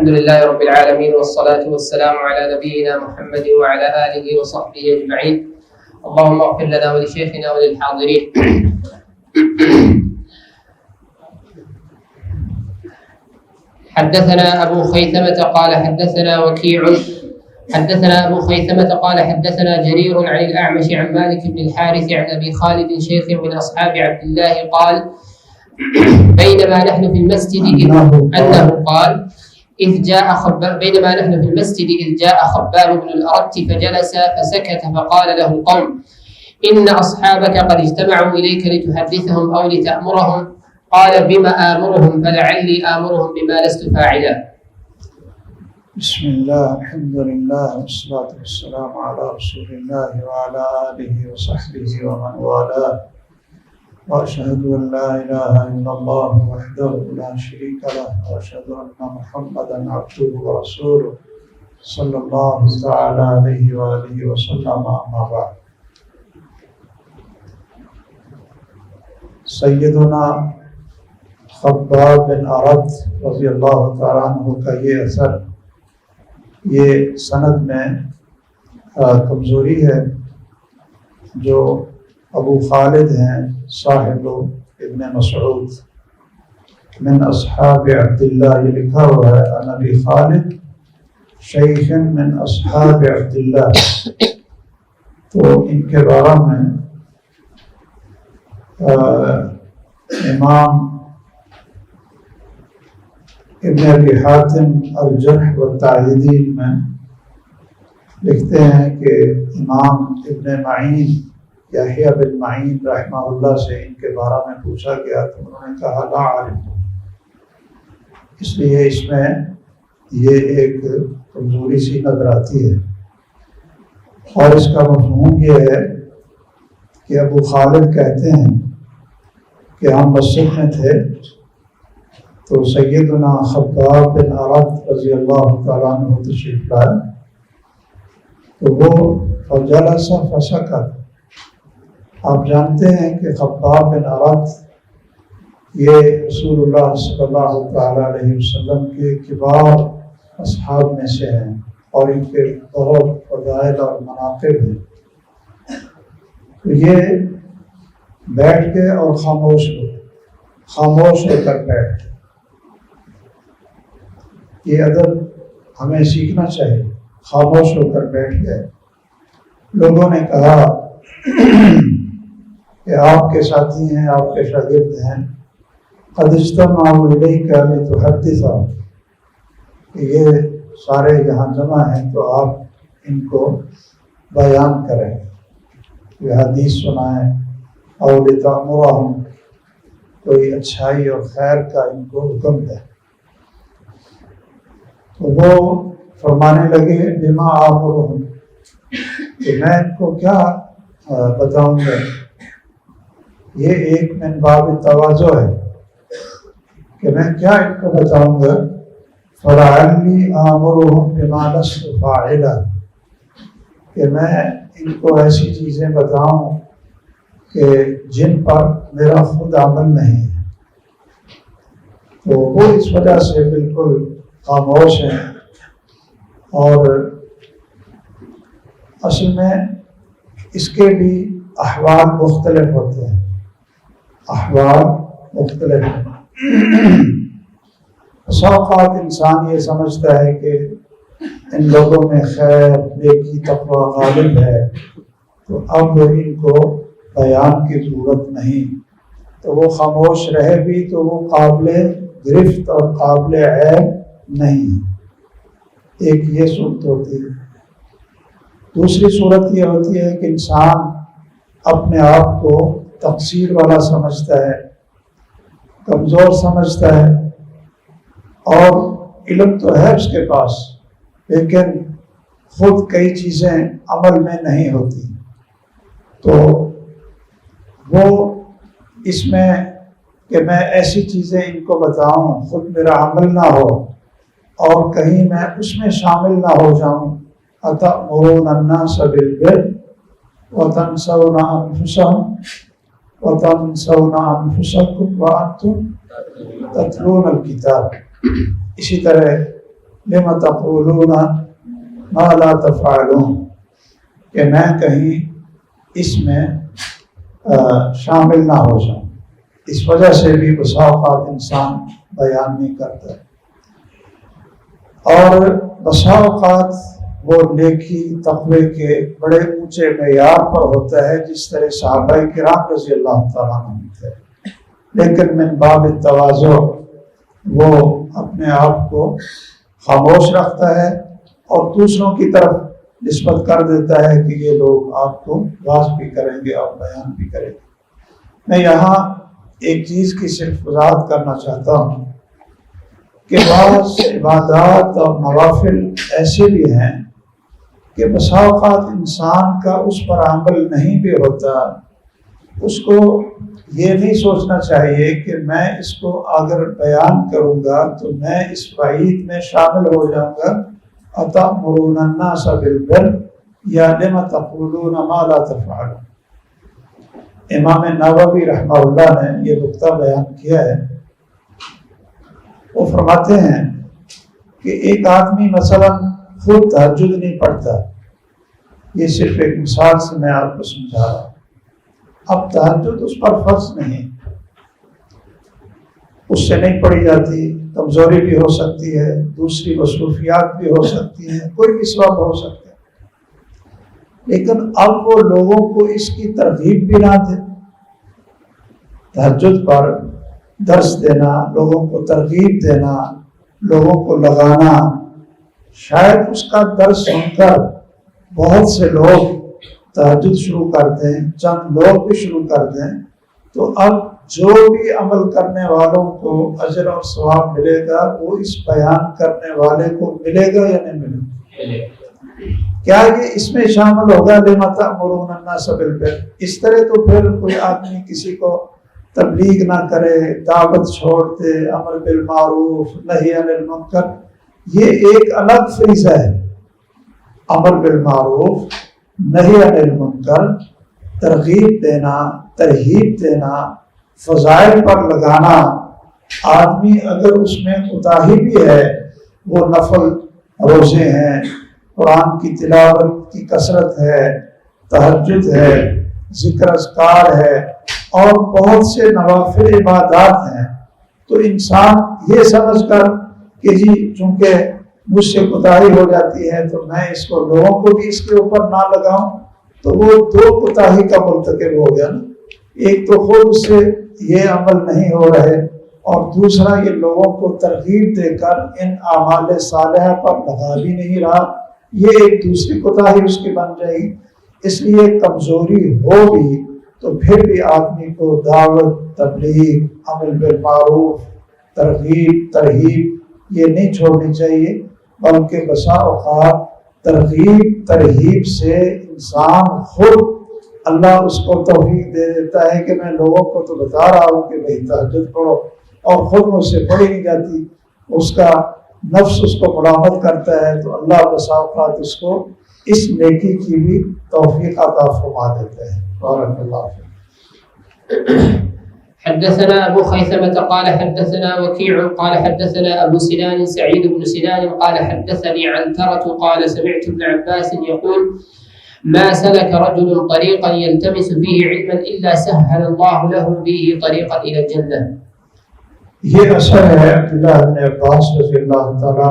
الحمد لله رب العالمين والصلاة والسلام على نبينا محمد وعلى آله وصحبه أجمعين. اللهم اغفر لنا ولشيخنا وللحاضرين. حدثنا أبو خيثمة قال حدثنا وكيع حدثنا أبو خيثمة قال حدثنا جرير عن الأعمش عن مالك بن الحارث عن أبي خالد شيخ من أصحاب عبد الله قال بينما نحن في المسجد أنه قال بينما نحن في المسجد إذ جاء خباب بن الأرت فجلس فسكت فقال له القوم إن أصحابك قد اجتمعوا إليك لتحدثهم أو لتأمرهم. قال بما آمرهم فلعلي آمرهم بما لست فاعلا. بسم الله الحمد لله والصلاة والسلام على رسول الله وعلى آله وصحبه ومن والاه، وأشهد أن لا إله إلا الله وحده لا شريك له، وأشهد أن محمدا عبده ورسوله صلى الله تعالى عليه وآله وسلم. أما بعد، سیدنا خباب بن ارت رضی اللہ تعالیٰ عنہ کا یہ اثر، یہ سند میں کمزوری ہے. جو ابو خالد ہیں صاحب ابن مسعود من اصحاب عبداللہ، یہ لکھا ہوا ہے عن ابی خالد شیخ من اصحاب عبداللہ. تو ان کے بارے میں امام ابن ابی حاتم الجرح والتعدیل میں لکھتے ہیں کہ امام ابن معین یحییٰ بن معین رحمہ اللہ سے ان کے بارے میں پوچھا گیا تو انہوں نے کہا لا عالم. اس لیے اس میں یہ ایک کمزوری سی نظر آتی ہے، اور اس کا مفہوم یہ ہے کہ ابو خالد کہتے ہیں کہ ہم مسجد میں تھے تو سیدنا خباب بن ارت رضی اللہ تعالیٰ عنہ تشریف لائے، تو وہ فجلس فسکت. آپ جانتے ہیں کہ خباب بن ارت یہ رسول اللہ صلی اللہ تعالیٰ علیہ وسلم کے کبار اصحاب میں سے ہیں، اور ان کے بہت فضائل اور مناقب ہیں. تو یہ بیٹھ کے اور خاموش ہو کر بیٹھ، یہ ادب ہمیں سیکھنا چاہیے. خاموش ہو کر بیٹھ گئے. لوگوں نے کہا کہ آپ کے ساتھی ہیں، آپ کے شاگرد ہیں، قد اجتمعوا الیک لتحدثهم، کہ یہ سارے یہاں جمع ہیں تو آپ ان کو بیان کریں، یہ حدیث سنائیں، اور لتأمرهم، کوئی اچھائی اور خیر کا ان کو حکم دیں. تو وہ فرمانے لگے بما آمرهم، کہ میں ان کو کیا بتاؤں گا. یہ ایک من باب تواضع ہے کہ میں کیا ان کو بتاؤں گا. فلعلی آمرهم بما لست فاعلا، کہ میں ان کو ایسی چیزیں بتاؤں کہ جن پر میرا خود عمل نہیں ہے. تو وہ اس وجہ سے بالکل خاموش ہیں. اور اصل میں اس کے بھی احوال مختلف ہوتے ہیں، احوال مختلف ہیں. اوقات انسان یہ سمجھتا ہے کہ ان لوگوں میں خیر، نیکی، تقوی غالب ہے، تو اب ان کو بیان کی ضرورت نہیں، تو وہ خاموش رہے بھی تو وہ قابل گرفت اور قابل عیب نہیں. ایک یہ صورت ہوتی ہے. دوسری صورت یہ ہوتی ہے کہ انسان اپنے آپ کو تقصیر والا سمجھتا ہے، کمزور سمجھتا ہے، اور علم تو ہے اس کے پاس لیکن خود کئی چیزیں عمل میں نہیں ہوتی. تو وہ اس میں کہ میں ایسی چیزیں ان کو بتاؤں، خود میرا عمل نہ ہو اور کہیں میں اس میں شامل نہ ہو جاؤں. أَتَأْمُرُونَ النَّاسَ بِالْبِرِّ وَتَنْسَوْنَ أَنفُسَكُمْ وَأَنْتُمْ تَتْلُونَ الْكِتَابَ. اسی طرح لم تقولون ما لا تفعلون، کہ میں کہیں اس میں شامل نہ ہو جاؤں۔ اس وجہ سے بھی بسا اوقات انسان بیان نہیں کرتا، اور بسا اوقات وہ نیکی تقوی کے بڑے اونچے معیار پر ہوتا ہے، جس طرح صحابہ کرام رضی اللہ تعالیٰ عنہ تھے، لیکن من باب التواضع وہ اپنے آپ کو خاموش رکھتا ہے اور دوسروں کی طرف نسبت کر دیتا ہے کہ یہ لوگ آپ کو واعظ بھی کریں گے اور بیان بھی کریں گے۔ میں یہاں ایک چیز کی صرف وضاحت کرنا چاہتا ہوں کہ بعض عبادات اور نوافل ایسے بھی ہیں کہ بسا اوقات انسان کا اس پر عمل نہیں بھی ہوتا، اس کو یہ نہیں سوچنا چاہیے کہ میں اس کو اگر بیان کروں گا تو میں اس وعید میں شامل ہو جاؤں گا، أَتَأْمُرُونَ النَّاسَ بِالْبِرِّ یا لِمَ تَقُولُونَ مَا لَا تَفْعَلُونَ۔ امام نووی رحمہ اللہ نے یہ نقطہ بیان کیا ہے۔ وہ فرماتے ہیں کہ ایک آدمی مثلا خود تہجد نہیں پڑھتا، یہ صرف ایک مثال سے میں آپ کو سمجھا رہا ہوں۔ اب تہجد اس پر فرض نہیں، اس سے نہیں پڑھی جاتی، کمزوری بھی ہو سکتی ہے، دوسری مصروفیات بھی ہو سکتی ہیں، کوئی بھی سبب ہو سکتا ہے، لیکن اب وہ لوگوں کو اس کی ترغیب بھی نہ دے۔ تہجد پر درس دینا، لوگوں کو ترغیب دینا، لوگوں کو لگانا، شاید اس کا درس سن کر بہت سے لوگ تہجد شروع کر دیں، چند لوگ بھی شروع کر دیں، تو اب جو بھی عمل کرنے والوں کو اجر اور ثواب ملے گا وہ اس بیان کرنے والے کو ملے گا یا نہیں ملے گا؟ کیا یہ اس میں شامل ہوگا لِمَ تَأْمُرُونَ النَّاسَ بِالْبِرِّ؟ اس طرح تو پھر کوئی آدمی کسی کو تبلیغ نہ کرے، دعوت چھوڑ دے، امر بالمعروف نہی عن المنکر، یہ ایک الگ فریضہ ہے۔ امر بالمعروف نہی عن المنکر، ترغیب دینا، ترہیب دینا، فضائل پر لگانا، آدمی اگر اس میں کوتاہی بھی ہے، وہ نفل روزے ہیں، قرآن کی تلاوت کی کثرت ہے، تہجد ہے، ذکر اذکار ہے، اور بہت سے نوافل عبادات ہیں، تو انسان یہ سمجھ کر کہ جی چونکہ مجھ سے کوتاہی ہو جاتی ہے تو میں اس کو لوگوں کو بھی اس کے اوپر نہ لگاؤں، تو وہ دو کوتاہی کا مرتکب ہو گیا نا۔ ایک تو خود اس سے یہ عمل نہیں ہو رہے، اور دوسرا یہ لوگوں کو ترغیب دے کر ان اعمال صالحہ پر لگا بھی نہیں رہا، یہ ایک دوسری کوتاہی اس کی بن جائے گی۔ اس لیے کمزوری ہو بھی تو پھر بھی آدمی کو دعوت، تبلیغ، عمل بالمعروف، ترغیب، ترہیب یہ نہیں چھوڑنی چاہیے، بلکہ بسا اوقات ترغیب ترہیب سے انسان خود اللہ اس کو توفیق دے دیتا ہے کہ میں لوگوں کو تو بتا رہا ہوں کہ بھئی تہجد پڑھو، اور خود مجھ سے پڑھی نہیں جاتی، اس کا نفس اس کو ملامت کرتا ہے، تو اللہ بسا اوقات اس کو اس نیکی کی بھی توفیق عطا فرما دیتے ہیں۔ بارک اللہ فیک۔ حدثنا أبو خيثمة قال حدثنا وكيع قال حدثنا أبو سنان سعيد بن سنان قال حدثني عنترة قال سمعت ابن عباس يقول ما سلك رجل طريقا يلتمس فيه علما إلا سهل الله له به طريقا إلى الجنة۔ یہ اثر ہے عبداللہ بن عباس رضی اللہ تعالیٰ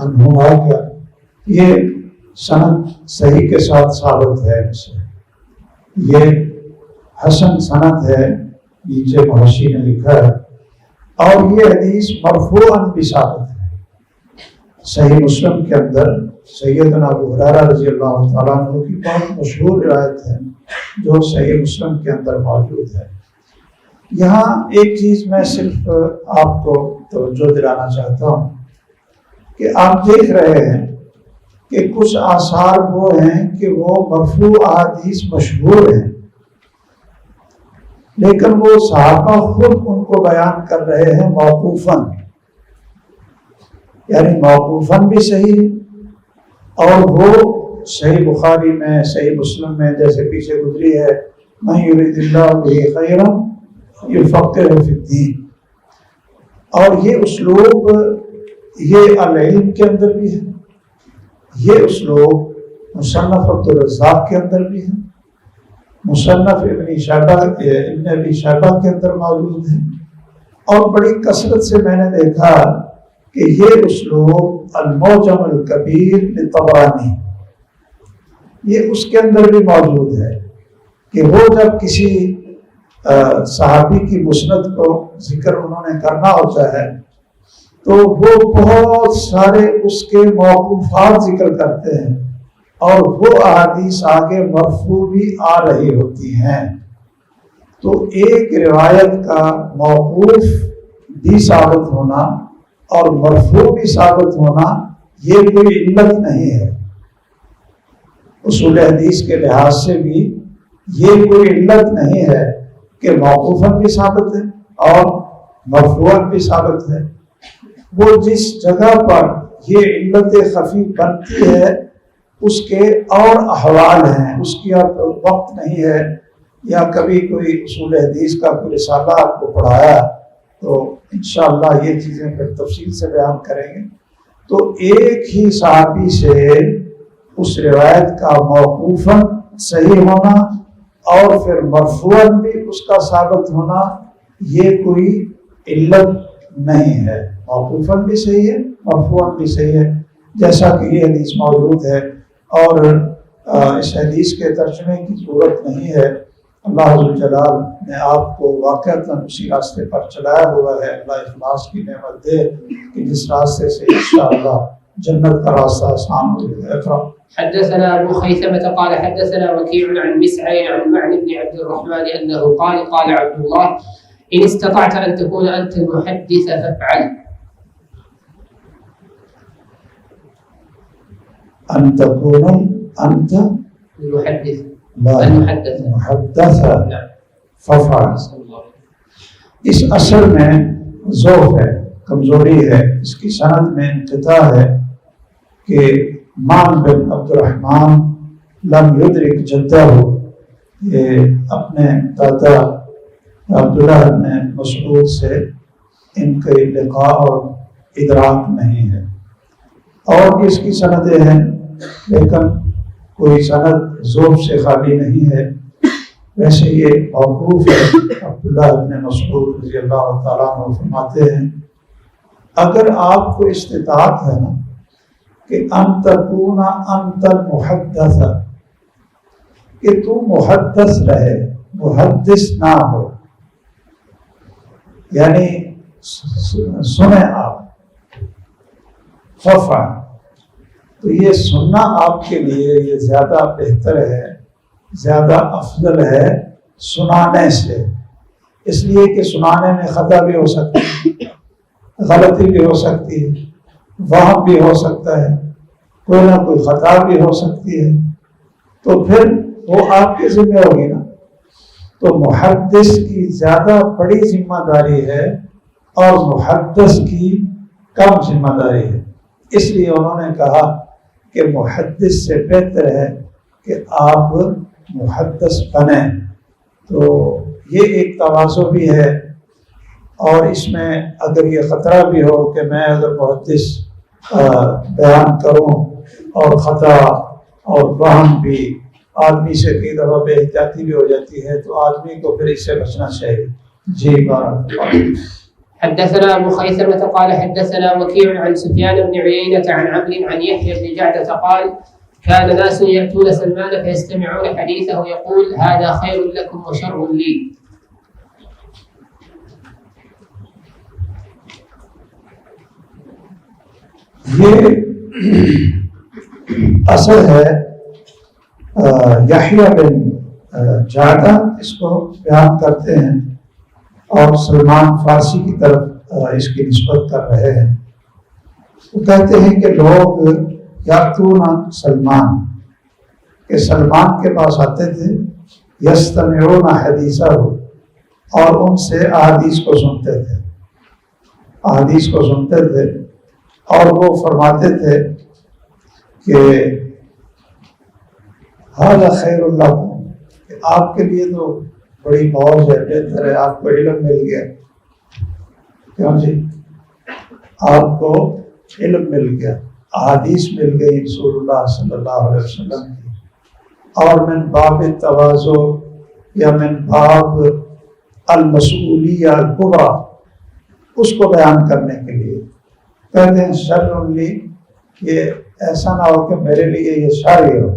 عنہما کا، یہ سند صحیح کے ساتھ ثابت ہے، یہ حسن سند ہے، نیچے محشی نے لکھا ہے، اور یہ حدیث مرفوعاً بھی ثابت ہے۔ صحیح مسلم کے اندر سیدنا ابو ہریرہ رضی اللہ تعالیٰ عنہ کی بہت مشہور روایت ہے جو صحیح مسلم کے اندر موجود ہے۔ یہاں ایک چیز میں صرف آپ کو توجہ دلانا چاہتا ہوں کہ آپ دیکھ رہے ہیں کہ کچھ آثار وہ ہیں کہ وہ مرفوع احادیث مشہور ہیں، لیکن وہ صحابہ خود ان کو بیان کر رہے ہیں موقوفاً، یعنی موقوفاً بھی صحیح، اور وہ صحیح بخاری میں، صحیح مسلم میں جیسے پیچھے گزری ہے من یرید اللہ بہ خیرا یفقہہ فی الدین، اور یہ اسلوب یہ العلم کے اندر بھی ہے، یہ اسلوب مصنف عبدالرزاق کے اندر بھی ہے، مصنف ابن ابی شیبہ کے اندر موجود ہے، اور بڑی کثرت سے میں نے دیکھا کہ یہ اسلوب المعجم الکبیر لطبرانی یہ اس کے اندر بھی موجود ہے کہ وہ جب کسی صحابی کی مسند کو ذکر انہوں نے کرنا ہوتا ہے تو وہ بہت سارے اس کے موقوفات ذکر کرتے ہیں، اور وہ احادیث آگے مرفوع بھی آ رہی ہوتی ہیں، تو ایک روایت کا موقوف بھی ثابت ہونا اور مرفوع بھی ثابت ہونا یہ کوئی علت نہیں ہے، اصول حدیث کے لحاظ سے بھی یہ کوئی علت نہیں ہے کہ موقوفاً بھی ثابت ہے اور مرفوعاً بھی ثابت ہے۔ وہ جس جگہ پر یہ علت خفی بنتی ہے اس کے اور احوال ہیں، اس کی اب وقت نہیں ہے، یا کبھی کوئی اصول حدیث کا کوئی رسالہ آپ کو پڑھایا تو انشاءاللہ یہ چیزیں پھر تفصیل سے بیان کریں گے۔ تو ایک ہی صحابی سے اس روایت کا موقوفاً صحیح ہونا اور پھر مرفوعاً بھی اس کا ثابت ہونا یہ کوئی علت نہیں ہے، موقوفاً بھی صحیح ہے مرفوعاً بھی صحیح ہے، جیسا کہ یہ حدیث موجود ہے، اور اس حدیث کے ترجمے کی ضرورت نہیں ہے۔ اللہ ذوالجلال نے آپ کو واقعتاً اسی راستے پر چلایا ہوا ہے، اللہ اخلاص کی نعمت دے کہ جس راستے سے انشاءاللہ جنت کا راستہ آسان ہو جائے۔ اقرأ۔ حدثنا أبو خيثمة قال حدثنا وكيع عن مسعر عن معن بن عبد الرحمن أنه قال قال عبد الله إن استطعت أن تكون أنت المحدث فافعل. أن تكون أنت المحدث لا المحدث محدث نعم فافعل۔ صلى الله عليه وسلم۔ اس اثر میں ضعف ہے، کمزوری ہے، اس کی سند میں انقطاع ہے کہ مان بن عبد الرحمن لم یدرک جدہ ہو، یہ اپنے دادا عبداللہ بن مسعود سے ان کے لقاء اور ادراک نہیں ہے، اور بھی اس کی سندیں ہیں لیکن کوئی سند ضعف سے خالی نہیں ہے۔ ویسے یہ موقوف ہے، عبداللہ بن مسعود رضی اللہ تعالیٰ عنہ فرماتے ہیں اگر آپ کو استطاعت ہے نا کہ ان تکون انت المحدث، کہ تو محدث رہے محدث نہ ہو، یعنی سنیں آپ، فافعل، تو یہ سننا آپ کے لیے یہ زیادہ بہتر ہے، زیادہ افضل ہے سنانے سے، اس لیے کہ سنانے میں خطا بھی ہو سکتی ہے، غلطی بھی ہو سکتی ہے، وہم بھی ہو سکتا ہے، کوئی نہ کوئی خطا بھی ہو سکتی ہے، تو پھر وہ آپ کی ذمہ ہوگی نا۔ تو محدث کی زیادہ بڑی ذمہ داری ہے اور محدث کی کم ذمہ داری ہے، اس لیے انہوں نے کہا کہ محدث سے بہتر ہے کہ آپ محدث بنیں۔ تو یہ ایک تواضع بھی ہے، اور اس میں اگر یہ خطرہ بھی ہو کہ میں اگر محدث بیان کروں اور خطا اور وہم بھی آدمی سے کئی دفعہ بے احتیاطی بھی ہو جاتی ہے تو آدمی کو پھر اس سے بچنا چاہیے۔ جی بارک اللہ۔ حدثنا أبو خيثمة قال حدثنا وكيع عن سفيان بن عيينة عن عمرو عن يحيى بن جعدة قال كان ناس يأتون سلمان فيستمعون حديثه يقول هذا خير لكم وشر لي. یہ اثر ہے یحییٰ بن جعدہ اس کو بیان کرتے ہیں اور سلمان فارسی کی طرف اس کی نسبت کر رہے ہیں۔ وہ کہتے ہیں کہ لوگ یاتون سلمان، کہ سلمان کے پاس آتے تھے، یستمعون حدیثہ، اور ان سے احادیث کو سنتے تھے، احادیث کو سنتے تھے، اور وہ فرماتے تھے کہ ھذا خیر لکم، کہ آپ کے لیے تو بڑی موج ہے، بہتر ہے، آپ کو علم مل گیا، کیوں جی آپ کو علم مل گیا، احادیث مل گئی رسول اللہ صلی اللہ علیہ وسلم کی، اور من باب تواضع یا من باب المسئولیہ الکبریٰ اس کو بیان کرنے کے لیے کہتے ہیں شرع لی، کہ ایسا نہ ہو کہ میرے لیے یہ شر ہو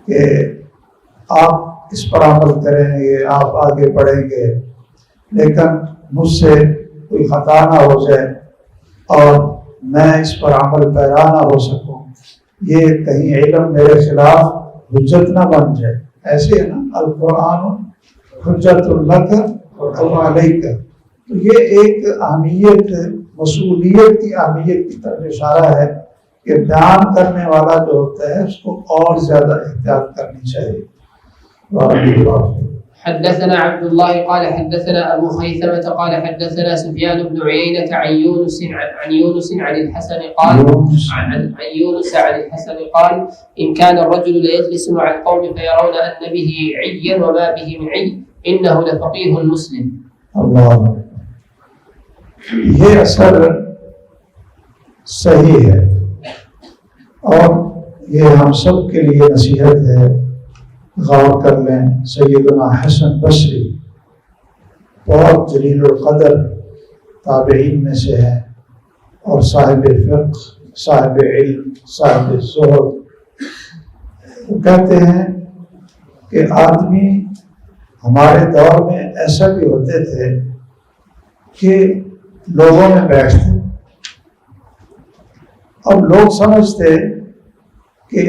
کہ آپ اس پر عمل کریں گے، آپ آگے بڑھیں گے، لیکن مجھ سے کوئی خطا نہ ہو جائے اور میں اس پر عمل پیرا نہ ہو سکوں، یہ کہیں علم میرے خلاف حجت نہ بن جائے۔ ایسے ہے نا، القرآن حجت لک و علیک، تو یہ ایک اہمیت، مسئولیت کی اہمیت کی طرف اشارہ ہے کہ بیان کرنے والا جو ہوتا ہے اس کو اور زیادہ احتیاط کرنی چاہیے۔ حدثنا عبد الله قال حدثنا أبو خيثمة قال حدثنا سفيان بن عيينة عن يونس عن الحسن قال عن يونس عن الحسن قال إن كان الرجل ليجلس مع القوم فيرون أن به عيا وما به من عي إنه لفقيه مسلم۔ اللہ، یہ اثر صحیح ہے اور یہ ہم سب کے لیے نصیحت ہے، غور کر لیں۔ سیدنا حسن بصری بہت جلیل القدر تابعین میں سے ہیں اور صاحب فقہ، صاحب علم، صاحب زہد۔ وہ کہتے ہیں کہ آدمی ہمارے دور میں ایسا بھی ہوتے تھے کہ لوگوں میں بیٹھتے اور لوگ سمجھتے کہ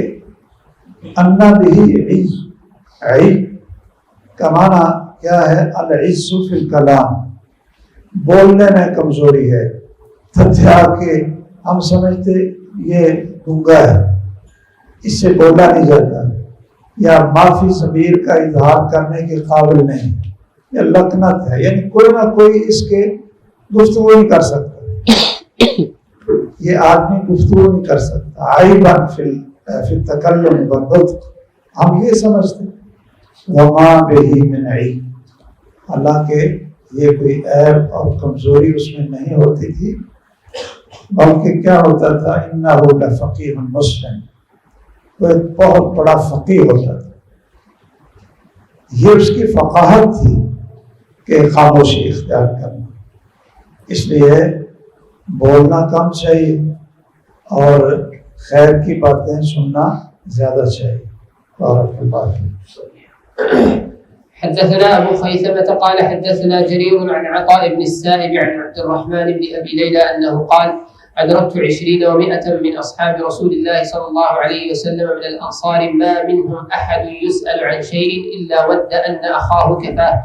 انا بھی عی کا معنی کیا ہے؟ العز فی الکلام، بولنے میں کمزوری ہے، تھتھیا کے ہم سمجھتے یہ گنگا ہے، اس سے بولا نہیں جاتا، یا معافی ضمیر کا اظہار کرنے کے قابل نہیں، یا لکنت ہے، یعنی کوئی نہ کوئی اس کے گفتگو نہیں کر سکتا، یہ آدمی گفتگو نہیں کر سکتا، عیباً فی التکلم والنطق، ہم یہ سمجھتے وما بہ من عیب، حالانکہ یہ کوئی عیب اور کمزوری اس میں نہیں ہوتی تھی، بلکہ کیا ہوتا تھا؟ انہ لفقیہ مسلم، وہ ایک بہت بڑا فقیہ ہوتا تھا، یہ اس کی فقاہت تھی کہ خاموشی اختیار کرنا، اس لیے بولنا کم چاہیے اور خیر کی باتیں سننا زیادہ چاہیے۔ بارک اللہ فیک۔ حدثنا أبو خيثمة قال حدثنا جرير عن عطاء بن السائب عن عبد الرحمن بن أبي ليلى أنه قال أدركت 20 و100 من أصحاب رسول الله صلى الله عليه وسلم من الأنصار ما منهم أحد يسأل عن شيء إلا ود أن أخاه كفاه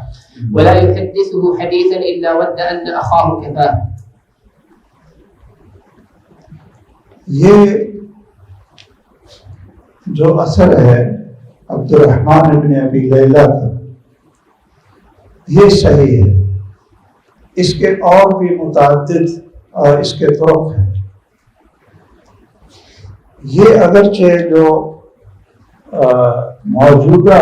ولا يحدثه حديثا إلا ود أن أخاه كفاه۔ یہ جو اثر ہے عبد الرحمن ابن ابی لیلہ کا، یہ صحیح ہے، اس کے اور بھی متعدد اور اس کے طرق ہیں۔ یہ اگرچہ جو موجودہ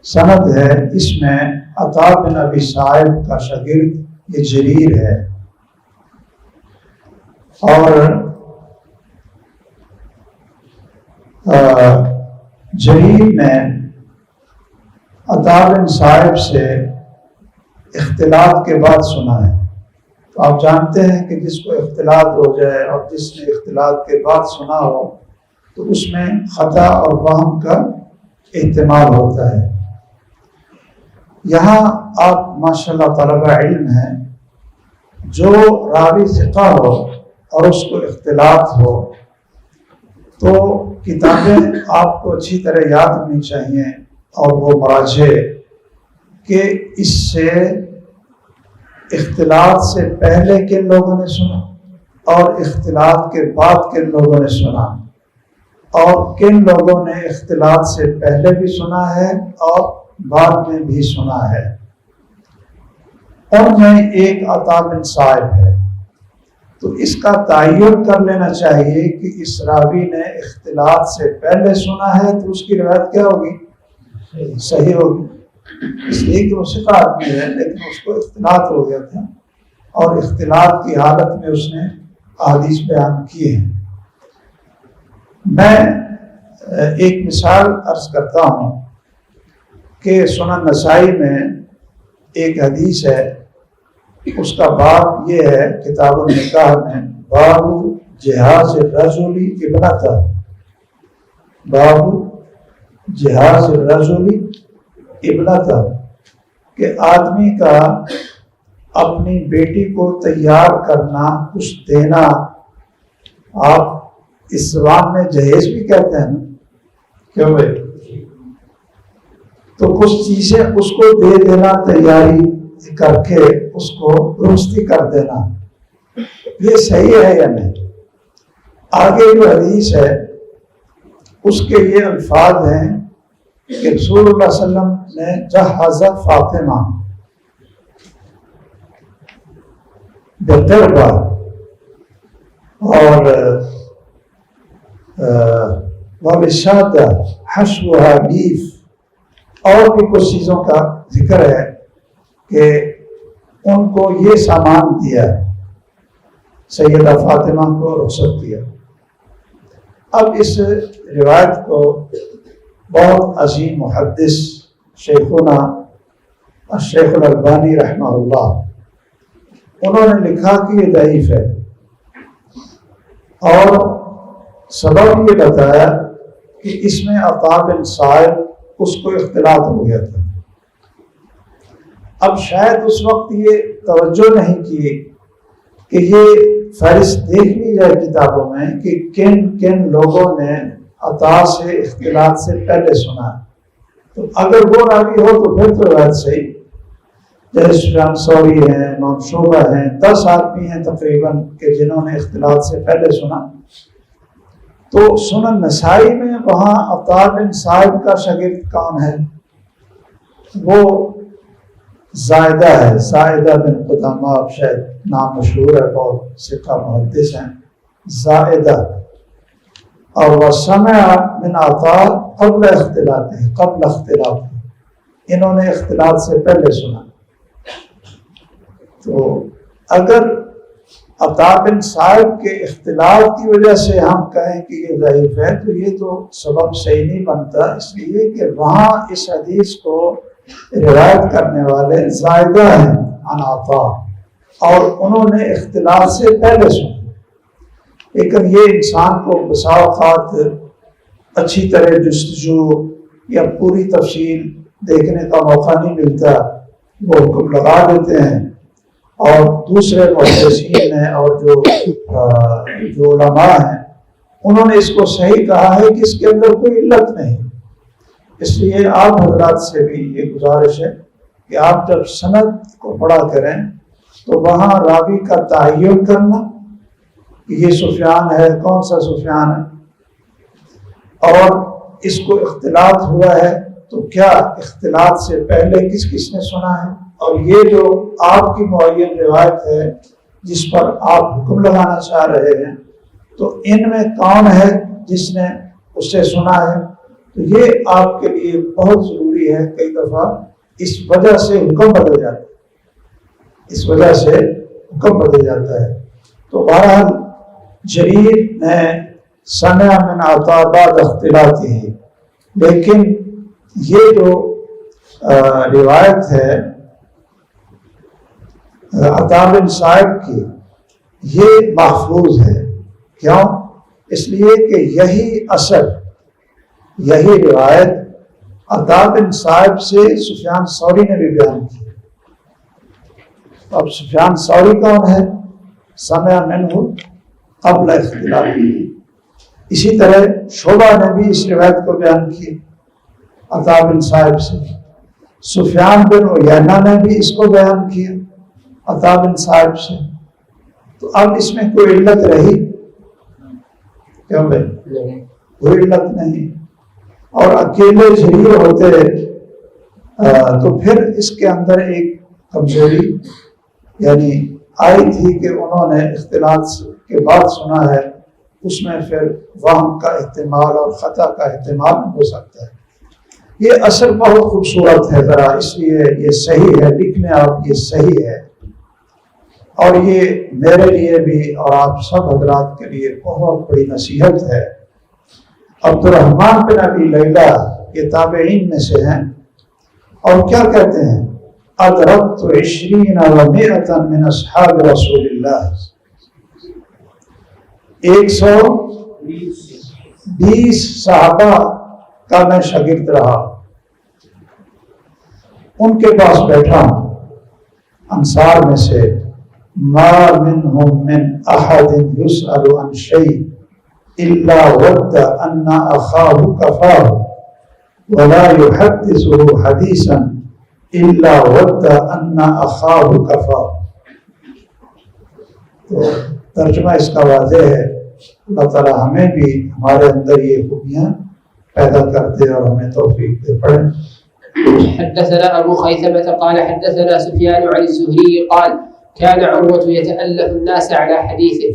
سند ہے اس میں عطاء بن ابی صائب کا شاگرد یہ جریر ہے، اور جریر نے عطاء بن صائب سے اختلاط کے بعد سنا ہے، تو آپ جانتے ہیں کہ جس کو اختلاط ہو جائے اور جس نے اختلاط کے بعد سنا ہو تو اس میں خطا اور وہم کا احتمال ہوتا ہے۔ یہاں آپ ماشاءاللہ طلبہ علم ہیں، جو راوی ثقہ ہو اور اس کو اختلاط ہو تو کتابیں آپ کو اچھی طرح یاد ہونی چاہیے اور وہ مراجع کہ اس سے اختلاط سے پہلے کن لوگوں نے سنا اور اختلاط کے بعد کن لوگوں نے سنا، اور کن لوگوں نے اختلاط سے پہلے بھی سنا ہے اور بعد میں بھی سنا ہے۔ ان میں ایک عطاء بن صائب ہے، تو اس کا تعین کر لینا چاہیے کہ اس راوی نے اختلاط سے پہلے سنا ہے تو اس کی روایت کیا ہوگی؟ صحیح ہوگی، اس لیے کہ وہ ثقہ آدمی ہے لیکن اس کو اختلاط ہو گیا تھا اور اختلاط کی حالت میں اس نے احادیث بیان کیے ہیں۔ میں ایک مثال عرض کرتا ہوں کہ سنن نسائی میں ایک حدیث ہے، اس کا باب یہ ہے کتاب النکاح میں، باب جہاز الرجل ابنتہ، باب جہاز الرجل ابنتہ، کہ آدمی کا اپنی بیٹی کو تیار کرنا، کچھ دینا، آپ اس زبان میں جہیز بھی کہتے ہیں نا، کیوں بھائی؟ تو کچھ چیزیں اس کو دے دینا، تیاری کر کے اس کو درستی کر دینا، یہ صحیح ہے یا نہیں؟ آگے جو حدیث ہے اس کے یہ الفاظ ہیں کہ رسول اللہ صلی اللہ علیہ وسلم نے جہز فاطمہ بتربہ اور وبشادہ حشوها بیف، اور بھی کچھ چیزوں کا ذکر ہے کہ ان کو یہ سامان دیا، سیدہ فاطمہ کو رخصت دیا۔ اب اس روایت کو بہت عظیم محدث شیخنا الشیخ الالبانی رحمہ اللہ، انہوں نے لکھا کہ یہ ضعیف ہے، اور سبب یہ بتایا کہ اس میں عطاء بن صائب اس کو اختلاط ہو گیا تھا۔ اب شاید اس وقت یہ توجہ نہیں کی کہ یہ فہرست دیکھ لی جائے کتابوں میں کہ کن کن لوگوں نے عطا سے اختلاط سے پہلے سنا ہے، تو اگر وہ راوی ہو تو پھر تو روایت صحیح، جیسے سفیان ثوری ہیں، امام شعبہ ہیں، 10 آدمی ہیں تقریباً کہ جنہوں نے اختلاط سے پہلے سنا۔ تو سنن نسائی میں وہاں عطاء بن صائب کا شاگرد کون ہے؟ وہ زائدہ ہے، زائدہ بن قدامہ، شاید نام مشہور ہے، بہت ثقہ محدث ہیں، زائدہ، اور وہ سمع من عطاء قبل اختلاط، انہوں نے اختلاط سے پہلے سنا۔ تو اگر عطاء بن صائب کے اختلاط کی وجہ سے ہم کہیں کہ یہ ضعیف ہے تو یہ تو سبب صحیح نہیں بنتا، اس لیے کہ وہاں اس حدیث کو روایت کرنے والے زائدہ ہیں عن عطاء، اور انہوں نے اختلاط سے پہلے سنا۔ لیکن یہ انسان کو بسا اوقات اچھی طرح جستجو یا پوری تفصیل دیکھنے کا موقع نہیں ملتا، وہ حکم لگا دیتے ہیں، اور دوسرے محدثین ہیں اور جو علماء ہیں انہوں نے اس کو صحیح کہا ہے کہ اس کے اندر کوئی علت نہیں۔ اس لیے آپ حضرات سے بھی یہ گزارش ہے کہ آپ جب سند کو پڑھا کریں تو وہاں راوی کا تعین کرنا کہ یہ سفیان ہے، کون سا سفیان ہے، اور اس کو اختلاط ہوا ہے تو کیا اختلاط سے پہلے کس کس نے سنا ہے، اور یہ جو آپ کی معین روایت ہے جس پر آپ حکم لگانا چاہ رہے ہیں تو ان میں کون ہے جس نے اس سے سنا ہے۔ تو یہ آپ کے لیے بہت ضروری ہے، کئی دفعہ اس وجہ سے حکم بدل جاتا ہے، اس وجہ سے حکم بدل جاتا ہے۔ تو بہرحال جریر نے سمع من عطاء بعد اختلاطہ، لیکن یہ جو روایت ہے عطاء بن صائب کی یہ محفوظ ہے، کیوں؟ اس لیے کہ یہی اثر، یہی روایت عطاء بن صائب سے سفیان ثوری نے بھی بیان کی۔ اب سفیان ثوری کون ہے؟ سمع منہ قبل اختلاط۔ اسی طرح شعبہ نے بھی اس روایت کو بیان کی عطاء بن صائب سے، سفیان بن عیینہ نے بھی اس کو بیان کیا عطاء بن صائب سے۔ تو اب اس میں کوئی علت رہی کیوں بھائی؟ کوئی علت نہیں، اور اکیلے جریر ہوتے تو پھر اس کے اندر ایک کمزوری یعنی آئی تھی کہ انہوں نے اختلاط کے بعد سنا ہے، اس میں پھر وہم کا احتمال اور خطا کا احتمال ہو سکتا ہے۔ یہ اثر بہت خوبصورت ہے ذرا، اس لیے یہ صحیح ہے، لکھنے آپ یہ صحیح ہے، اور یہ میرے لیے بھی اور آپ سب حضرات کے لیے بہت بڑی نصیحت ہے. عبد الرحمن بن ابی لیلہ یہ تابعین میں سے ہیں اور کیا کہتے ہیں؟ ادرکت 20 و 100 من اصحاب رسول اللہ. 120 صحابہ کا میں شاگرد رہا، ان کے پاس بیٹھا ہوں. انصار میں سے ما منهم من احد يسأل عن شيء الا ود ان اخاه كفاه ولا يحدثه حديثا الا ود ان اخاه كفاه. تو ترجمہ اس کا واضح ہے. اللہ تعالی ہمیں بھی ہمارے اندر یہ خوبیاں پیدا کرتے اور ہمیں توفیق دے. پڑھیں. حدثنا أبو خيثمة قال حدثنا سفيان عن الزهري قال كان عروة يتألف الناس على حديثه.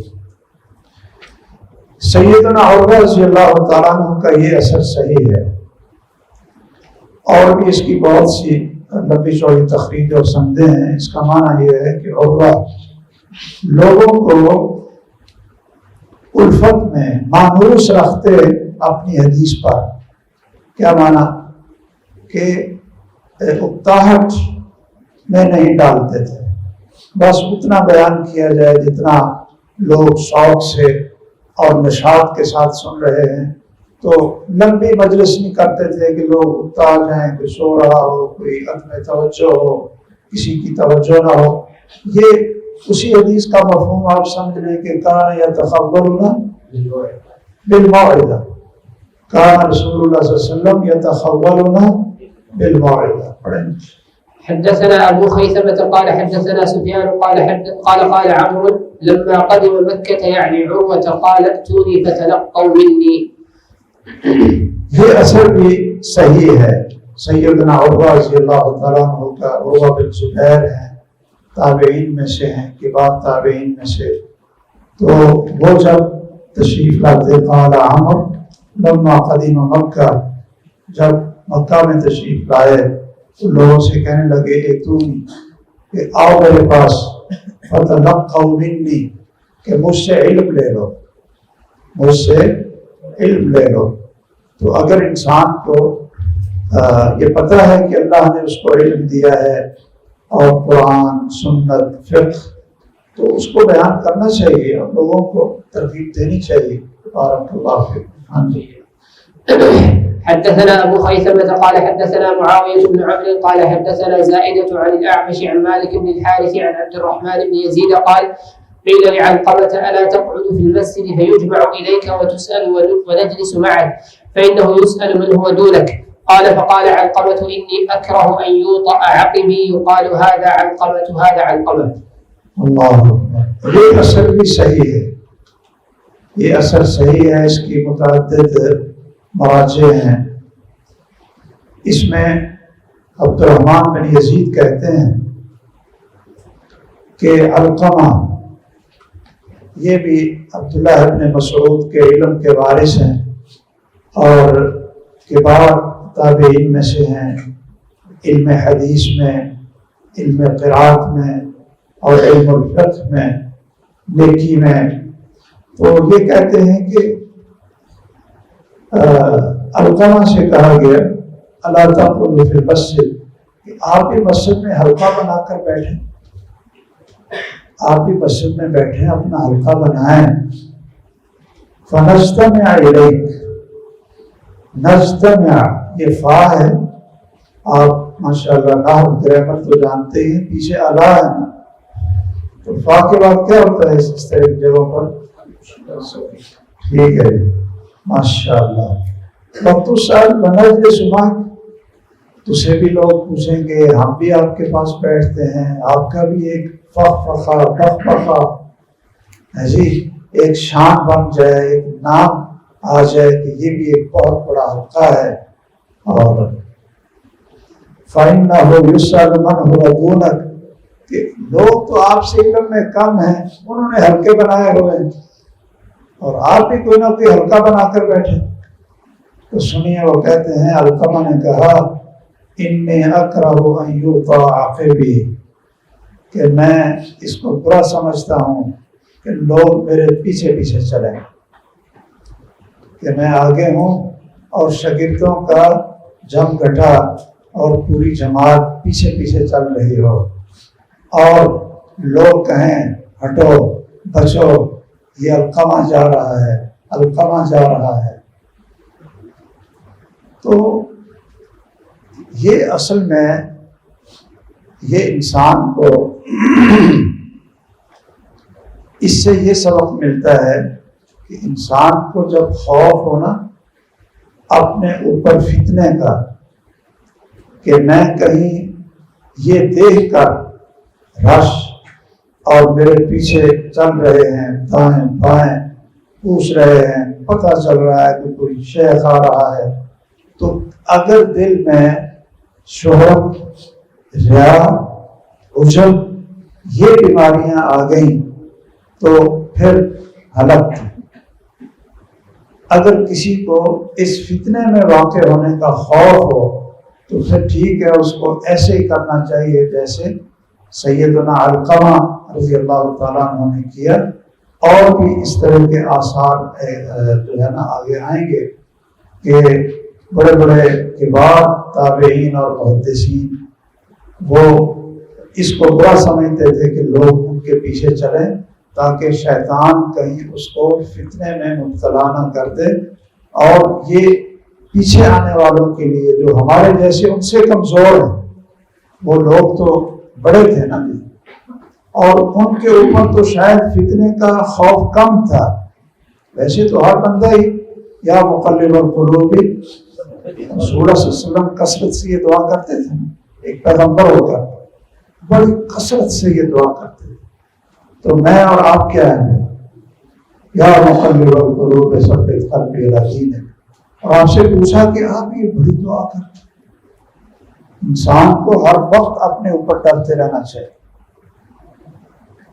سیدنا عروہ رضی اللہ تعالیٰ عنہ کا یہ اثر صحیح ہے اور بھی اس کی بہت سی لمبی چوڑی تخریج اور سندیں ہیں. اس کا معنی یہ ہے کہ عروہ لوگوں کو الفت میں مانوس رکھتے اپنی حدیث پر. کیا معنی؟ کہ اکتاہٹ میں نہیں ڈالتے تھے، بس اتنا بیان کیا جائے جتنا لوگ شوق سے اور نشاط کے ساتھ سن رہے ہیں. تو لمبی مجلس نہیں کرتے تھے کہ لوگ اکتا جائیں، کوئی سو رہا ہو، کوئی عدم توجہ ہو، کسی کی توجہ نہ ہو. یہ اسی حدیث کا مفہوم آپ سمجھ لیں کہ کان یتخولنا بالموعظہ، کان رسول اللہ صلی اللہ علیہ وسلم یتخولنا بالموعظہ. پڑھیں. حدثنا أبو خيثمة قال حدثنا سفيان قال عمرو لما قدم مكة يعني عروة قال ائتوني فتلقوا مني. یہ اثر بھی صحیح ہے. سیدنا عروہ رضی اللہ تعالیٰ عنہ کا عروہ بن زبیر ہیں، تابعین میں سے ہیں، کبار تابعین میں سے. تو وہ جب تشریف لاتے قال عمر لما قدم مکہ، جب مکہ میں تشریف لائے تو لوگوں سے کہنے لگے ایتونی، کہ آؤ میرے پاس، فتلقوا منی، کہ مجھ سے علم لے لو، مجھ سے علم لے لو. تو اگر انسان کو یہ پتہ ہے کہ اللہ نے اس کو علم دیا ہے اور قرآن سنت فقہ، تو اس کو بیان کرنا چاہیے اور لوگوں کو ترغیب دینی چاہیے. بارک اللہ فیک. ہاں جی. حدثنا أبو خيثمة قال حدثنا معاوية بن عمرو قال حدثنا زائدة عن الأعمش عن مالك بن الحارث عن عبد الرحمن بن يزيد قال قيل لعلقمة ألا تقعد في المسجد فيجمع إليك وتسأل ونجلس معك فإنه يسأل من هو دونك. قال فقال علقمة إني أكره أن يوطأ عقبي يقال هذا علقمة هذا علقمة. اللہ، یہ اثر بھی صحیح ہے. یہ اثر صحیح ہے. اس کی متعدد مراجع ہیں. اس میں عبد الرحمن بن یزید کہتے ہیں کہ علقمہ یہ بھی عبداللہ ابن مسعود کے علم کے وارث ہیں اور کبار تابعین میں سے ہیں، علم حدیث میں، علم قرات میں اور علم الفقہ میں، نیکی میں. تو یہ کہتے ہیں کہ علقمہ سے کہا گیا اللہ تقعدوا فی المسجد، کہ آپ بھی مسجد میں حلقہ بنا کر بیٹھیں، آپ بھی مسجد میں بیٹھیں، اپنا حلقہ بنائیں. فنجتمع الیک، نجتمع یہ فا ہے. آپ ماشاءاللہ نحو گرامر تو جانتے ہیں، پیچھے الا ہے نا، تو فا کے بعد کیا ہوتا ہے اس طرح کی جگہوں پر؟ ٹھیک ہے، ماشاءاللہ. وَتُسْأَلُ وَنَجْلِسُ مَعَكَ، تجھے بھی لوگ پوچھیں گے، ہم بھی آپ کے پاس بیٹھتے ہیں. آپ کا بھی ایک فخفخہ بخبخہ ہے جی، ایک شان بن جائے، ایک نام آ جائے کہ یہ بھی ایک بہت بڑا حلقہ ہے. اور فَإِنَّهُ يُسْأَلُ مَنْ هُوَ دُونَكَ، کہ لوگ تو آپ سے علم میں کم ہیں، انہوں نے حلقے بنائے ہوئے ہیں اور آپ بھی کوئی نہ کوئی حلقہ بنا کر بیٹھے. تو سنیے وہ کہتے ہیں علقمہ نے کہا انی اکرہ ان یوطا عقبی، کہ میں اس کو برا سمجھتا ہوں کہ لوگ میرے پیچھے پیچھے چلیں، کہ میں آگے ہوں اور شاگردوں کا جم گھٹا اور پوری جماعت پیچھے پیچھے چل رہی ہو، اور لوگ کہیں ہٹو بچو، یہ علقمہ جا رہا ہے، علقمہ جا رہا ہے۔ تو یہ اصل میں یہ انسان کو اس سے یہ سبق ملتا ہے کہ انسان کو جب خوف ہو نا اپنے اوپر فتنے کا، کہ میں کہیں یہ دیکھ کر رش اور میرے پیچھے چل رہے ہیں، دائیں بائیں پوچھ رہے ہیں، پتہ چل رہا ہے کہ کوئی شیخ آ رہا ہے، تو اگر دل میں شہرت، ریا، عجب یہ بیماریاں آ گئیں تو پھر ہلاک تھی۔ اگر کسی کو اس فتنے میں واقع ہونے کا خوف ہو تو پھر ٹھیک ہے، اس کو ایسے ہی کرنا چاہیے جیسے سیدنا علقمہ رضی اللہ تعالیٰ عنہ نے کیا، اور بھی اس طرح کے آثار جو ہے نا آگے آئیں گے کہ بڑے بڑے کبار تابعین اور محدثین وہ اس کو برا سمجھتے تھے کہ لوگ ان کے پیچھے چلیں تاکہ شیطان کہیں اس کو فتنے میں مبتلا نہ کر دے، اور یہ پیچھے آنے والوں کے لیے جو ہمارے جیسے ان سے کمزور ہیں، وہ لوگ تو بڑے تھے نا، اور ان کے اوپر تو شاید فتنے کا خوف کم تھا۔ ویسے تو ہر بندہ ہی یا مقلب القلوب، رسول صلی اللہ علیہ وسلم کثرت سے یہ دعا کرتے تھے، ایک پیغمبر ہو کر بڑی کثرت سے یہ دعا کرتے تھے۔ تو میں اور آپ کیا ہیں؟ یا مقلب القلوب ثبت قلبی علی دینک، اور آپ سے پوچھا کہ آپ یہ بڑی دعا کرتے ہیں۔ انسان کو ہر وقت اپنے اوپر ڈرتے رہنا چاہیے۔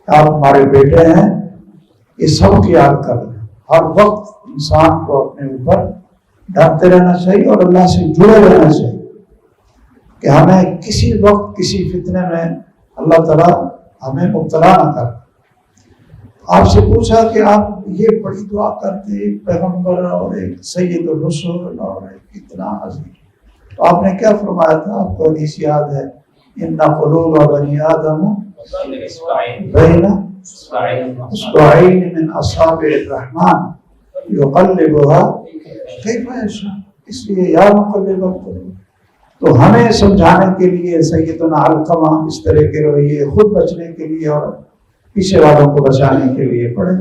آپ ہمارے بیٹے ہیں، یہ سب یاد کر لیں، ہر وقت انسان کو اپنے اوپر ڈرتے رہنا چاہیے اور اللہ سے جڑے رہنا چاہیے کہ ہمیں کسی وقت کسی فتنے میں اللہ تعالیٰ ہمیں مبتلا نہ کر۔ آپ سے پوچھا کہ آپ یہ بڑی دعا کرتے، ایک پیغمبر اور ایک سید الرسول اور ایک اتنا عظیم، تو آپ نے کیا فرمایا تھا؟ آپ کو حدیث یاد ہے، ان قلوب بنی آدم بین اصبعین من اصابع الرحمن یقلبها کیف یشاء، اس لیے یا مقلب القلوب۔ تو ہمیں سمجھانے کے لیے سیدنا علقمہ اس طرح کے رویے، خود بچنے کے لیے اور پیچھے والوں کو بچانے کے لیے پڑھیں۔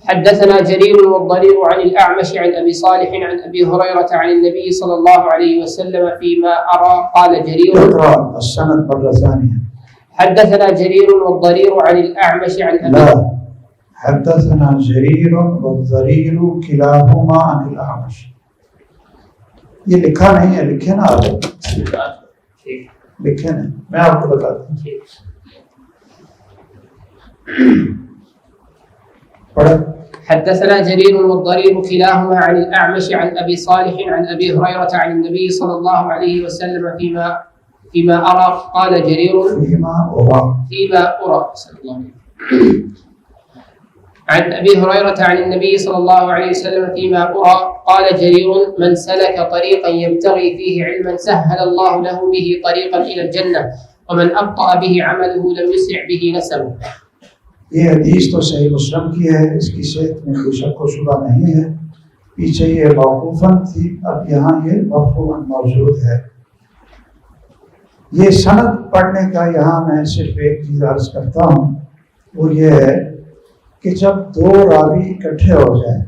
حدثنا جرير والضرير عن الأعمش عن أبي صالح عن أبي هريرة عن النبي صلى الله عليه وسلم فيما أرى قال جرير اقرأ السند مرة ثانية. حدثنا جرير والضرير عن الأعمش عن أبي لا، حدثنا جرير والضرير كلاهما عن الأعمش. یہ لکھا نہیں ہے، لکھے نا آگے، لکھے نہیں، میں آپ کو بتاتا ہوں، پڑھیں۔ حدثنا جرير والضرير كلاهما عن الأعمش عن أبي صالح عن أبي هريرة عن النبي صلى الله عليه وسلم فيما أرى قال جرير فيما أرى صلى الله عليه وسلم عن أبي هريرة عن النبي صلى الله عليه وسلم فيما أرى قال جرير من سلك طريقا يبتغي فيه علما سهل الله له به طريقا إلى الجنة ومن أبطأ به عمله لم يسرع به نسبه۔ یہ حدیث تو صحیح مسلم کی ہے، اس کی صحت میں کوئی شک و شبہ نہیں ہے، پیچھے یہ موقوفاً تھی، اب یہاں یہ مرفوعاً موجود ہے۔ یہ سند پڑھنے کا یہاں میں صرف ایک چیز عرض کرتا ہوں، وہ یہ ہے کہ جب دو راوی اکٹھے ہو جائیں،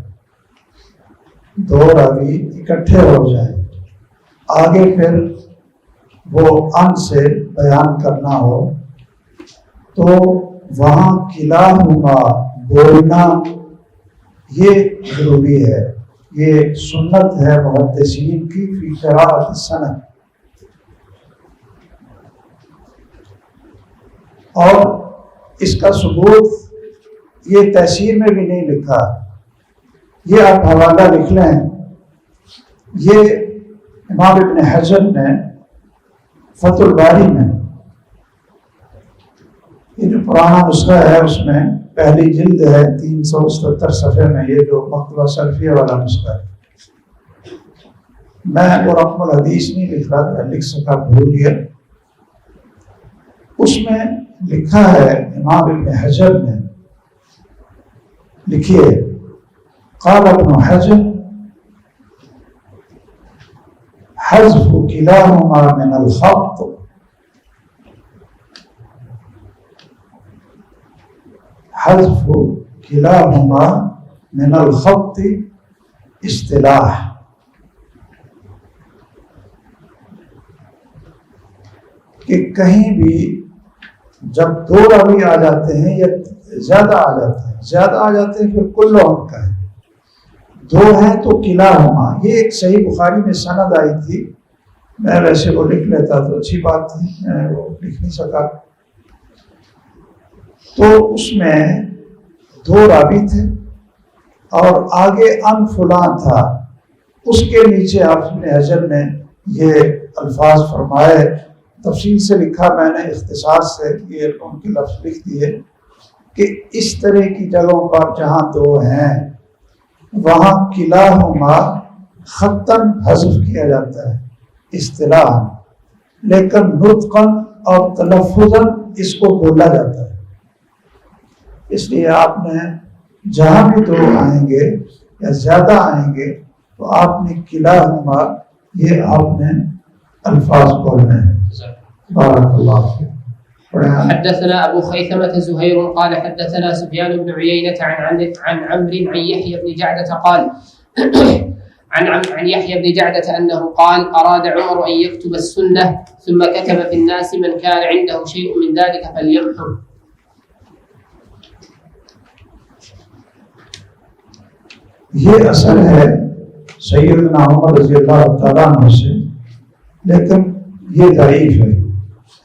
دو راوی اکٹھے ہو جائیں، آگے پھر وہ ان سے بیان کرنا ہو تو وہاں کلاہما بولنا یہ ضروری ہے، یہ سنت ہے محدثین کی فی قراءۃ السند۔ اور اس کا ثبوت یہ تحسیر میں بھی نہیں لکھا، یہ آپ حوالہ لکھ لیں، یہ امام ابن حجر نے فتح الباری میں پرانا نسخہ ہے، اس میں پہلی جلد ہے 377 صفحے میں، یہ جو مکتبہ سلفیہ والا نسخہ ہے۔ میں وہ رقم الحدیث نہیں لکھ رہا تھا، لکھ سکا بھول گیا۔ اس میں لکھا ہے امام ابن حجر نے، لکھیے قال ابن حجر حذف كلاهما من الخط حذف كلاهما من الخط اصطلاح، کہ کہیں بھی جب دو راوی آ جاتے ہیں یا زیادہ آ جاتے ہیں پھر کلہم کا ہے، دو ہیں تو کلاہما۔ یہ ایک صحیح بخاری میں سند آئی تھی، میں ویسے وہ لکھ لیتا تو اچھی بات تھی، میں وہ لکھ نہیں سکا۔ تو اس میں دو راوی تھے اور آگے ان فلاں تھا، اس کے نیچے حافظ ابن حجر نے یہ الفاظ فرمائے، تفصیل سے لکھا میں نے، اختصار سے یہ ان کے لفظ لکھ دیے کہ اس طرح کی جگہوں پر جہاں دو ہیں وہاں کلاہما خطاً حذف کیا جاتا ہے اصطلاح، لیکن نطقاً اور تلفظاً اس کو بولا جاتا ہے۔ اس لیے آپ نے جہاں بھی دو آئیں گے یا زیادہ آئیں گے تو آپ نے کلاہما یہ آپ نے الفاظ بولنے ہیں۔ بارک اللہ فیک۔ حدثنا أبو خيثمة زهير قال حدثنا سفيان بن عيينة عن عمرو عن يحيى بن جعدة قال عن يحيى بن جعدة أنه قال أراد عمر أن يكتب السنة ثم كتب في الناس من كان عنده شيء من ذلك فليمحه۔ یہ اثر ہے سیدنا عمر رضی اللہ تعالیٰ عنہ سے، لیکن یہ ضعیف ہے،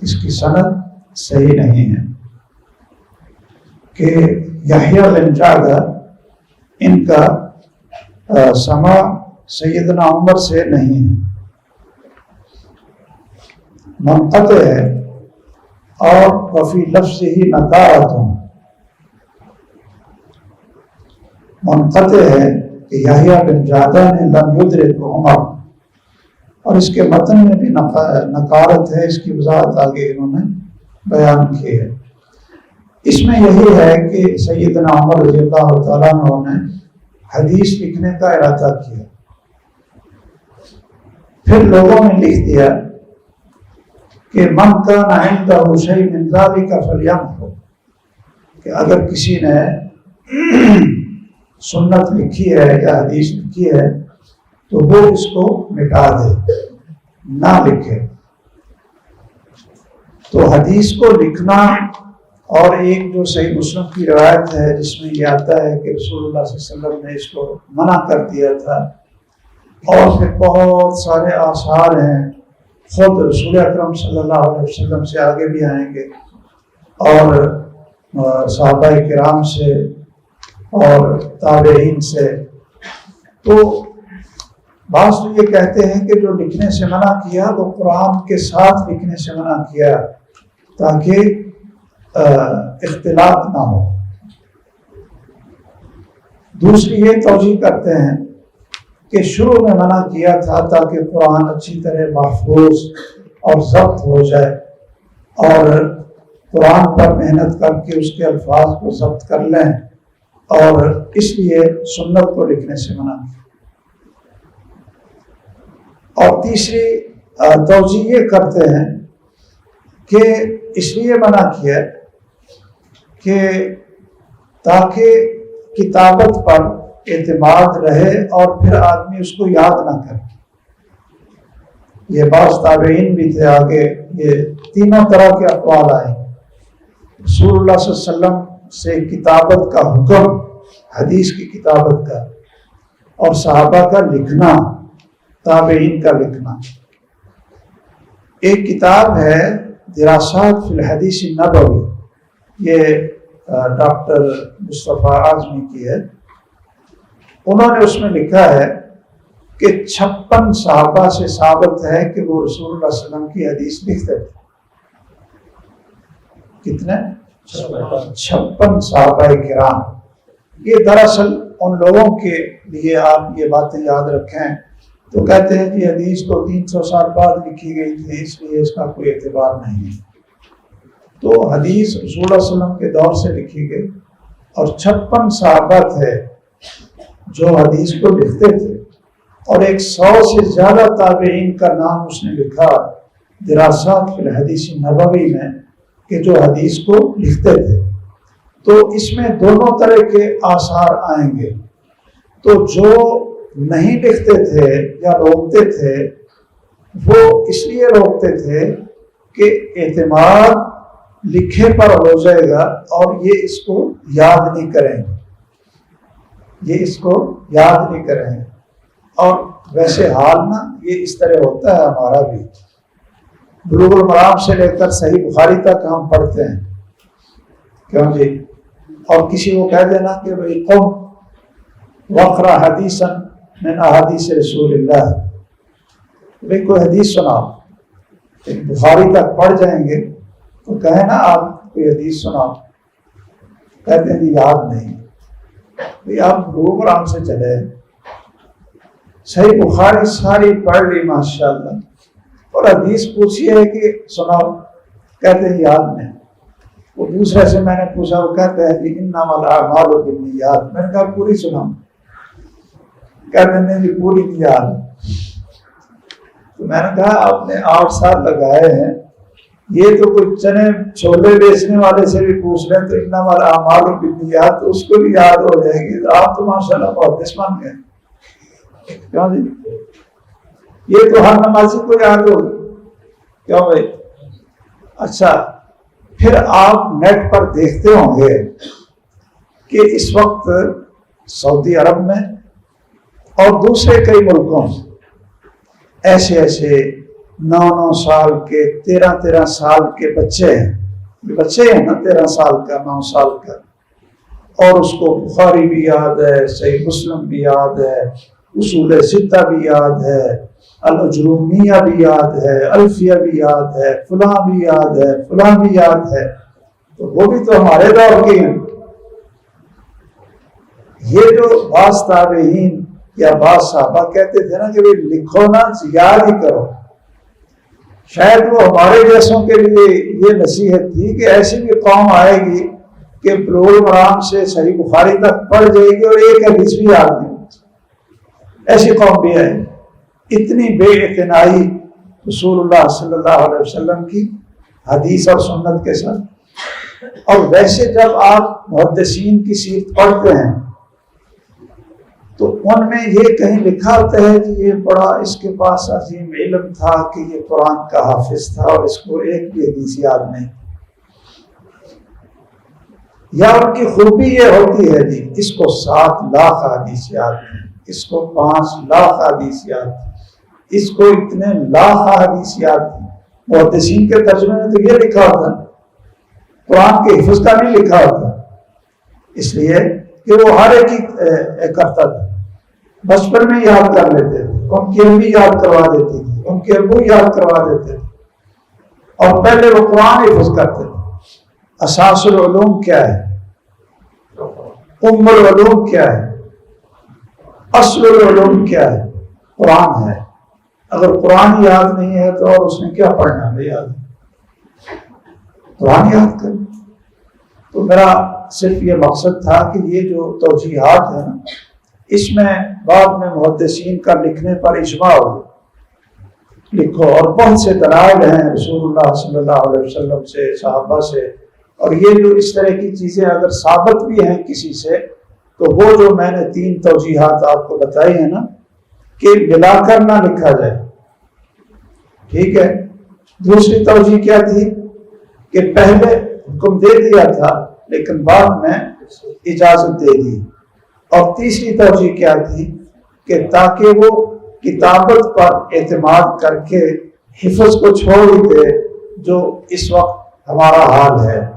اس کی سند صحیح نہیں ہے کہ یحییٰ بن جعدہ ان کا سماع سیدنا عمر سے نہیں ہے، منقطع ہے، اور وفی لفظ ہی نکارت، منقطع ہے کہ یحییٰ بن جعدہ نے لم یدرک عمر، اور اس کے متن میں بھی نکارت ہے، اس کی وضاحت آگے انہوں نے بیان کی ہے۔ اس میں یہی ہے کہ سیدنا عمر رضی اللہ تعالیٰ عنہ نے حدیث لکھنے کا ارادہ کیا، پھر لوگوں نے لکھ دیا کہ من کان عنده شیء من ذلک فلیمحو، کہ اگر کسی نے سنت لکھی ہے یا حدیث لکھی ہے تو وہ اس کو مٹا دے، نہ لکھے۔ تو حدیث کو لکھنا، اور ایک جو صحیح مسلم کی روایت ہے جس میں یہ آتا ہے کہ رسول اللہ صلی اللہ علیہ وسلم نے اس کو منع کر دیا تھا، اور پھر بہت سارے آثار ہیں، خود رسول اکرم صلی اللہ علیہ وسلم سے آگے بھی آئیں گے، اور صحابہ کرام سے اور تابعین سے۔ تو بعض تو یہ کہتے ہیں کہ جو لکھنے سے منع کیا وہ قرآن کے ساتھ لکھنے سے منع کیا تاکہ اختلاط نہ ہو۔ دوسری یہ توجیہ کرتے ہیں کہ شروع میں منع کیا تھا تاکہ قرآن اچھی طرح محفوظ اور ضبط ہو جائے، اور قرآن پر محنت کر کے اس کے الفاظ کو ضبط کر لیں، اور اس لیے سنت کو لکھنے سے منع کیا۔ اور تیسری توجیہ یہ کرتے ہیں کہ اس لیے منع کیا کہ تاکہ کتابت پر اعتماد رہے اور پھر آدمی اس کو یاد نہ کرے۔ یہ بعض تابعین بھی تھے، آگے یہ تینوں طرح کے اقوال آئے، رسول اللہ صلی اللہ علیہ وسلم سے کتابت کا حکم، حدیث کی کتابت کا، اور صحابہ کا لکھنا، تابعین کا لکھنا۔ ایک کتاب ہے دراسات فی الحدیث النبوی، یہ ڈاکٹر مصطفیٰ اعظمی کی ہے، انہوں نے اس میں لکھا ہے کہ 56 صحابہ سے ثابت ہے کہ وہ رسول اللہ صلی اللہ علیہ وسلم کی حدیث لکھتے تھے۔ کتنے؟ 56 صحابہ کرام. یہ دراصل ان لوگوں کے لیے آپ یہ باتیں یاد رکھیں تو کہتے ہیں کہ حدیث کو 300 سال بعد لکھی گئی تھی اس لیے اس کا کوئی اعتبار نہیں ہے. تو حدیث رسول اللہ علیہ وسلم کے دور سے لکھی گئی اور 56 صحابہ تھے جو حدیث کو لکھتے تھے اور 100 سے زیادہ تابعین کا نام اس نے لکھا دراسات فی الحدیث نبوی میں کہ جو حدیث کو لکھتے تھے. تو اس میں دونوں طرح کے آثار آئیں گے. تو جو نہیں لکھتے تھے یا روکتے تھے وہ اس لیے روکتے تھے کہ اعتماد لکھے پر ہو جائے گا اور یہ اس کو یاد نہیں کریں گے، یہ اس کو یاد نہیں کریں گے. اور ویسے حال نا یہ اس طرح ہوتا ہے ہمارا بھی. بلوغ المرام سے لے کر صحیح بخاری تک ہم پڑھتے ہیں کیوں جی، اور کسی کو کہہ دینا کہ بھائی قم وقرا حدیثا من احادیث رسول اللہ، بھائی کوئی حدیث سناؤ. بخاری تک پڑھ جائیں گے تو کہیں نا آپ کوئی حدیث سناؤ، کہتے ہیں یاد نہیں. بھائی آپ بلوغ المرام سے چلے، صحیح بخاری ساری پڑھ لی ماشاء اللہ، اور حدیث پوچھی ہے کہ سناؤ، کہتے ہیں یاد نہیں. وہ دوسرے سے میں نے پوچھا، وہ کہتے ہیں کہ انما الاعمال بالنیات. میں نے کہا پوری سناؤ، کہتے ہیں نہیں پوری نہیں یاد. تو میں نے کہا آپ نے 8 سال لگائے ہیں، یہ تو کوئی چنے چھولے بیچنے والے سے بھی پوچھ رہے ہیں تو انما الاعمال بالنیات تو اس کو بھی یاد ہو جائے گی. آپ تو ماشاءاللہ محدث بن گئے. کیوں جی؟ یہ تو ہر نمازی کو یاد ہوگی. کیوں بھائی؟ اچھا، پھر آپ نیٹ پر دیکھتے ہوں گے کہ اس وقت سعودی عرب میں اور دوسرے کئی ملکوں میں ایسے 9 سال کے 13 سال کے بچے ہیں نا، 13 سال کا 9 سال کا، اور اس کو بخاری بھی یاد ہے، صحیح مسلم بھی یاد ہے، اصول ستہ بھی یاد ہے، الجرومیہ بھی یاد ہے، الفیہ بھی یاد ہے، فلاں بھی یاد ہے، فلاں بھی یاد ہے. تو وہ بھی تو ہمارے دور کے ہیں. یہ جو بعض تابعین یا بعض صحابہ کہتے تھے نا کہ لکھو نا، یاد ہی کرو. شاید وہ ہمارے جیسوں کے لیے یہ نصیحت تھی کہ ایسی بھی قوم آئے گی کہ بلوغ المرام سے صحیح بخاری تک پڑھ جائے گی اور ایک حدیث بھی یاد نہیں. ایسی قوم بھی ہے. اتنی بے اعتنائی رسول اللہ صلی اللہ علیہ وسلم کی حدیث اور سنت کے ساتھ. اور ویسے جب آپ محدثین کی سیرت پڑھتے ہیں تو ان میں یہ کہیں لکھا ہوتا ہے کہ یہ بڑا اس کے پاس عظیم علم تھا کہ یہ قرآن کا حافظ تھا اور اس کو ایک بھی حدیث یاد نہیں. یا ان کی خوبی یہ ہوتی ہے جی اس کو 7 لاکھ حدیث یاد ہے، اس کو 5 لاکھ حدیث یاد ہے، اس کو اتنے لاکھ حدیث یاد ہے. محدثین کے ترجمے میں تو یہ لکھا ہوتا ہے، قرآن کے حفظ کا نہیں لکھا ہوتا، اس لیے کہ وہ ہر ایک ہی کرتا تھا. بچپن میں یاد کر لیتے تھے، ان کی امی یاد کروا دیتی تھی، ان کے ابو یاد کروا دیتے تھے، اور پہلے وہ قرآن حفظ کرتے تھے. اساس العلوم کیا ہے، ام العلوم کیا ہے، اصل العلوم کیا ہے؟ قرآن ہے. اگر قرآن یاد نہیں ہے تو اور اس نے کیا پڑھنا ہے؟ یاد قرآن یاد کر. تو میرا صرف یہ مقصد تھا کہ یہ جو توجیحات ہیں نا، اس میں بعد میں محدثین کا لکھنے پر اجماع ہو، لکھو. اور بہت سے دلائل ہیں رسول اللہ صلی اللہ علیہ وسلم سے، صحابہ سے. اور یہ جو اس طرح کی چیزیں اگر ثابت بھی ہیں کسی سے تو وہ جو میں نے 3 توجیحات آپ کو بتائی ہیں نا کہ ملا کر نہ لکھا جائے. ٹھیک ہے. دوسری توجیہ کیا تھی کہ پہلے حکم دے دیا تھا لیکن بعد میں اجازت دے دی. اور تیسری توجیہ کیا تھی کہ تاکہ وہ کتابت پر اعتماد کر کے حفظ کو چھوڑ ہی دے جو اس وقت ہمارا حال ہے.